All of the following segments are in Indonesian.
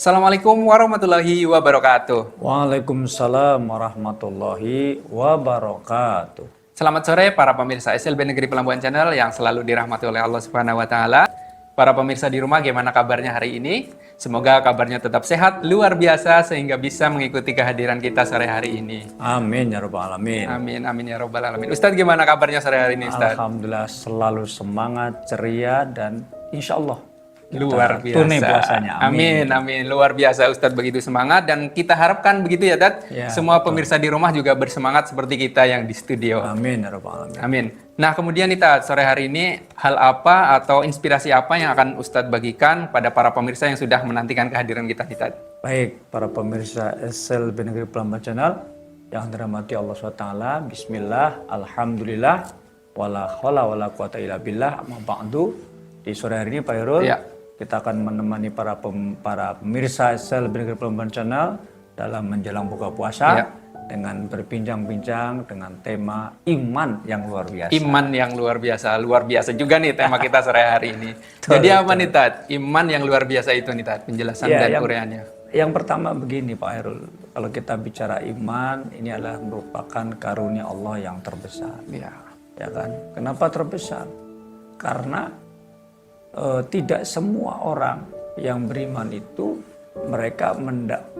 Assalamualaikum warahmatullahi wabarakatuh. Waalaikumsalam warahmatullahi wabarakatuh. Selamat sore para pemirsa SLB Negeri Pelambuan Channel yang selalu dirahmati oleh Allah Subhanahu wa taala. Para pemirsa di rumah, gimana kabarnya hari ini? Semoga kabarnya tetap sehat, luar biasa sehingga bisa mengikuti kehadiran kita sore hari ini. Amin ya rabbal alamin. Amin amin ya rabbal alamin. Ustadz, gimana kabarnya sore hari ini, Ustadz? Alhamdulillah selalu semangat, ceria dan insya Allah Luar biasa. tunai puasanya. Amin, amin. Luar biasa Ustadz, begitu semangat dan kita harapkan begitu ya, Dad. Ya, semua pemirsa di rumah juga bersemangat seperti kita yang di studio. Amin ya rabbal alamin. Amin. Nah, kemudian nih, Tad, sore hari ini hal apa atau inspirasi apa yang akan Ustadz bagikan pada para pemirsa yang sudah menantikan kehadiran kita nih, Tad? Baik, para pemirsa SLB Negeri Pelambuan Channel yang dirahmati Allah SWT. Bismillah, alhamdulillah, wala khola wala quwata illa billah, amma ba'du. Di sore hari ini Pak Irul, Ya. kita akan menemani para pemirsa SLB Negeri Pelambuan Channel dalam menjelang buka puasa Ya. dengan berbincang-bincang dengan tema iman yang luar biasa. Iman yang luar biasa juga nih tema kita sore hari ini. Jadi apa nih, Tad? Iman yang luar biasa itu nih, Tad, penjelasan dan uraiannya. Yang pertama begini Pak Irul, kalau kita bicara iman, ini adalah merupakan karunia Allah yang terbesar. Ya. Ya kan? Kenapa terbesar? Karena tidak semua orang yang beriman itu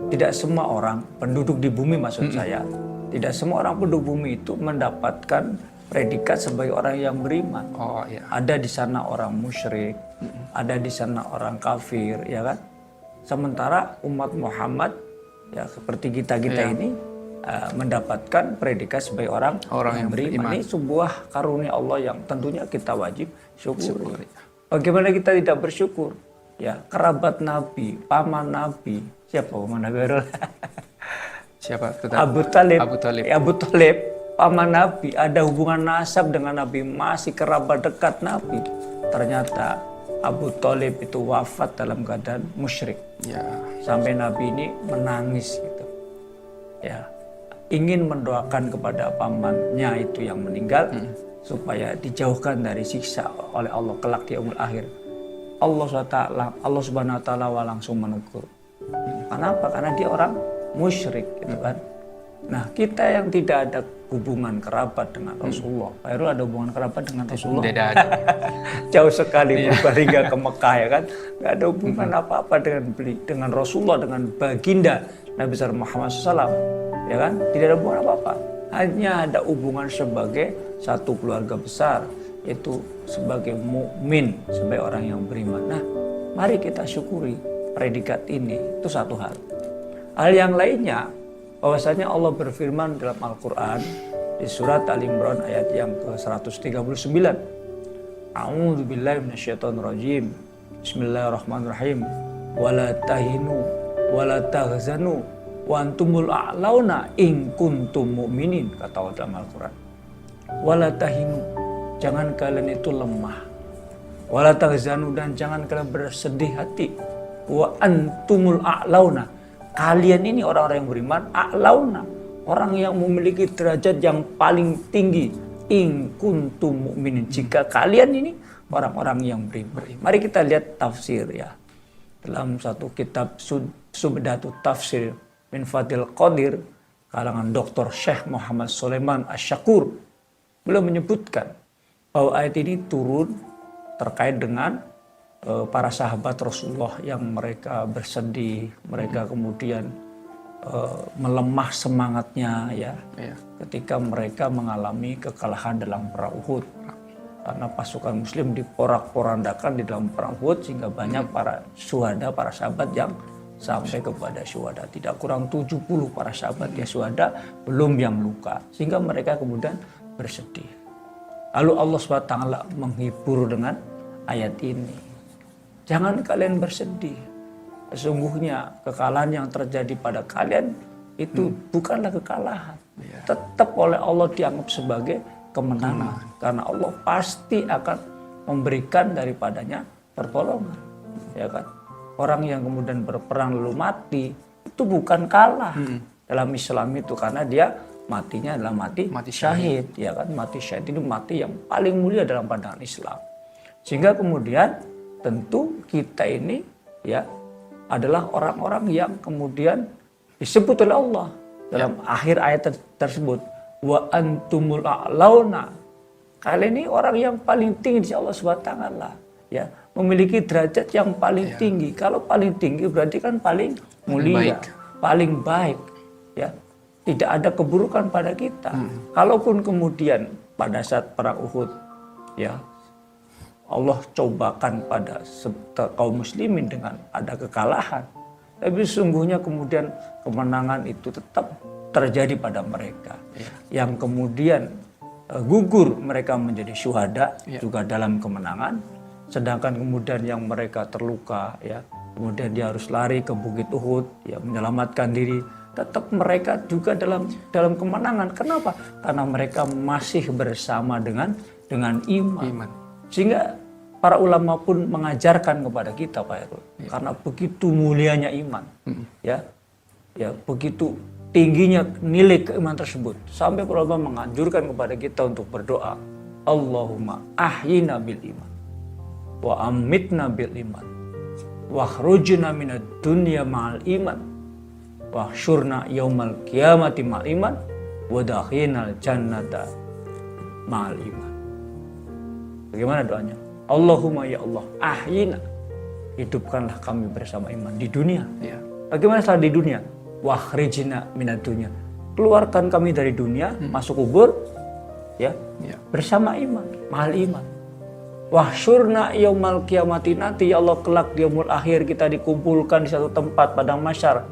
tidak semua orang penduduk di bumi maksud saya, tidak semua orang penduduk bumi itu mendapatkan predikat sebagai orang yang beriman. Oh iya. Ada di sana orang musyrik, ada di sana orang kafir, ya kan? Sementara umat Muhammad ya seperti kita ini mendapatkan predikat sebagai orang yang beriman. Ini sebuah karunia Allah yang tentunya kita wajib syukuri. Bagaimana kita tidak bersyukur? Ya, kerabat Nabi, paman Nabi. Siapa paman Nabi? Siapa? Abu Talib. Abu Talib, paman Nabi. Ada hubungan nasab dengan Nabi, masih kerabat dekat Nabi. Ternyata Abu Talib itu wafat dalam keadaan musyrik. Ya. Sampai Nabi ini menangis gitu. Ya, ingin mendoakan kepada pamannya itu yang meninggal supaya dijauhkan dari siksa oleh Allah kelak di yaumul akhir. Allah Subhanahu wa taala langsung menegur. Kenapa? Karena dia orang musyrik gitu kan. Nah, kita yang tidak ada hubungan kerabat dengan Rasulullah. Pak Irul ada hubungan kerabat dengan Rasulullah? Tidak ada. Jauh sekali hingga ke Mekah ya kan. Gak ada hubungan apa-apa dengan Rasulullah, dengan baginda Nabi besar Muhammad SAW. Ya kan? Tidak ada hubungan apa-apa. Hanya ada hubungan sebagai satu keluarga besar, yaitu sebagai mukmin, sebagai orang yang beriman. Nah, mari kita syukuri predikat ini. Itu satu hal. Hal yang lainnya, bahwasanya Allah berfirman dalam Al-Quran di surat Al-Imran ayat yang ke-139. A'udzu billahi minasyaitonir rajim. Bismillahirrahmanirrahim. Wala tahinu wala tahzanu wa antumul a'launa in kuntum mu'minin, kata Allah dalam Al-Quran. Wala tahinu, jangan kalian itu lemah. Wala tahzanu, dan jangan kalian bersedih hati. Wa antumul a'launa, kalian ini orang-orang yang beriman, a'launa, orang yang memiliki derajat yang paling tinggi. In kuntum mu'minin, jika kalian ini orang-orang yang beriman. Mari kita lihat tafsir ya. Dalam satu kitab Subdatu Tafsir min Fadil Qadir kalangan Dr. Syekh Muhammad Sulaiman Asy-Syakur, beliau menyebutkan bahwa ayat ini turun terkait dengan para sahabat Rasulullah yang mereka bersedih, mereka kemudian melemah semangatnya ya, ketika mereka mengalami kekalahan dalam perang Uhud. Karena pasukan muslim diporak-porandakan di dalam perang Uhud sehingga banyak para syuhada, para sahabat yang sampai kepada syuhada. Tidak kurang 70 para sahabat ya syuhada, belum yang luka. Sehingga mereka kemudian bersedih. Lalu Allah SWT menghibur dengan ayat ini. Jangan kalian bersedih. Sesungguhnya kekalahan yang terjadi pada kalian itu bukanlah kekalahan. Tetap oleh Allah dianggap sebagai kemenangan. Karena Allah pasti akan memberikan daripadanya pertolongan. Ya kan? Orang yang kemudian berperang lalu mati itu bukan kalah dalam Islam itu, karena dia matinya adalah mati syahid, ya kan? Mati syahid itu mati yang paling mulia dalam pandangan Islam. Sehingga kemudian tentu kita ini ya adalah orang-orang yang kemudian disebut oleh Allah dalam akhir ayat tersebut, wa antumul a'launa. Kalian ini orang yang paling tinggi di sisi Allah Subhanahu wa taala, ya, memiliki derajat yang paling tinggi. Kalau paling tinggi berarti kan paling mulia, paling baik, ya. Tidak ada keburukan pada kita. Kalaupun kemudian pada saat perang Uhud, ya, Allah cobakan pada kaum muslimin dengan ada kekalahan, tapi sesungguhnya kemudian kemenangan itu tetap terjadi pada mereka. Yang kemudian gugur mereka menjadi syuhada juga dalam kemenangan, sedangkan kemudian yang mereka terluka, ya, kemudian dia harus lari ke Bukit Uhud, ya, menyelamatkan diri, tetap mereka juga dalam kemenangan. Kenapa? Karena mereka masih bersama dengan iman. Sehingga para ulama pun mengajarkan kepada kita, Pak Heru, karena begitu mulianya iman, ya, begitu tingginya nilai keimanan tersebut, sampai para ulama menganjurkan kepada kita untuk berdoa, Allahumma ahyina bil iman, wa amitna bil iman, wa akhrujna minad dunya ma'al iman, wa syurna yaumal qiyamati ma'al iman, wa dakhinal jannata ma'al iman. Bagaimana doanya? Allahumma ya Allah, ahyina, hidupkanlah kami bersama iman di dunia. Bagaimana setelah di dunia? Wakhrijna minad dunya, keluarkan kami dari dunia, masuk kubur, ya, bersama iman, mahal iman. Wahsyurna yaumal qiyamati, nanti ya Allah kelak di yaumul akhir kita dikumpulkan di satu tempat padang mahsyar,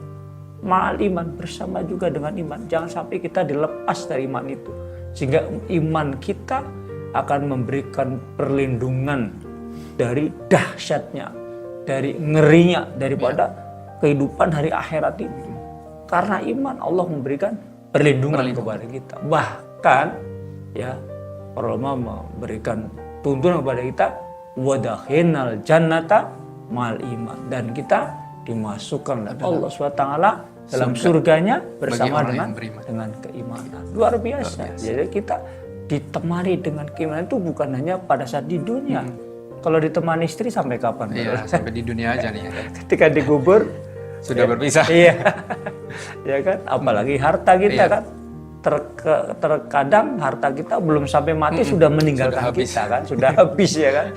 mahal iman, bersama juga dengan iman. Jangan sampai kita dilepas dari iman itu, sehingga iman kita akan memberikan perlindungan dari dahsyatnya, dari ngerinya daripada kehidupan hari akhirat itu. Karena iman Allah memberikan perlindungan kepada kita. Bahkan, ya, para ulama memberikan tuntunan kepada kita, wadakhinal jannata mal iman, dan kita dimasukkan oleh Allah SWT dalam surganya bersama dengan keimanan. Luar biasa. Jadi kita ditemani dengan keimanan itu bukan hanya pada saat di dunia. Kalau ditemani istri sampai kapan? Sampai di dunia aja nih. Ketika dikubur sudah berpisah. Iya. Ya kan, apalagi harta kita kan. Terkadang harta kita belum sampai mati sudah meninggalkan kita kan, sudah habis ya kan.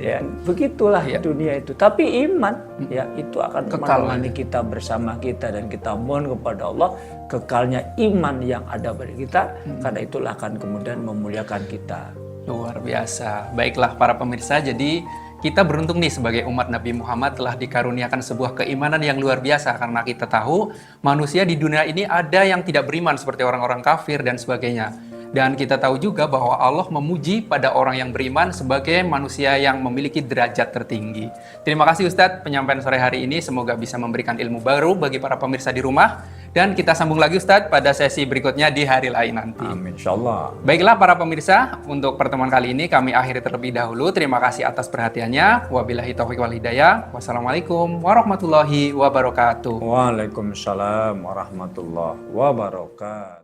Ya, begitulah dunia itu. Tapi iman, ya, itu akan menemani kita bersama kita, dan kita mohon kepada Allah kekalnya iman yang ada pada kita, karena itulah akan kemudian memuliakan kita. Luar biasa. Baiklah para pemirsa, jadi kita beruntung nih sebagai umat Nabi Muhammad telah dikaruniakan sebuah keimanan yang luar biasa, karena kita tahu manusia di dunia ini ada yang tidak beriman seperti orang-orang kafir dan sebagainya. Dan kita tahu juga bahwa Allah memuji pada orang yang beriman sebagai manusia yang memiliki derajat tertinggi. Terima kasih Ustadz penyampaian sore hari ini, semoga bisa memberikan ilmu baru bagi para pemirsa di rumah. Dan kita sambung lagi Ustadz pada sesi berikutnya di hari lain nanti. Amin, insyaallah. Baiklah para pemirsa, untuk pertemuan kali ini kami akhiri terlebih dahulu. Terima kasih atas perhatiannya. Wabillahi taufiq wal hidayah. Wassalamualaikum warahmatullahi wabarakatuh. Waalaikumsalam warahmatullahi wabarakatuh.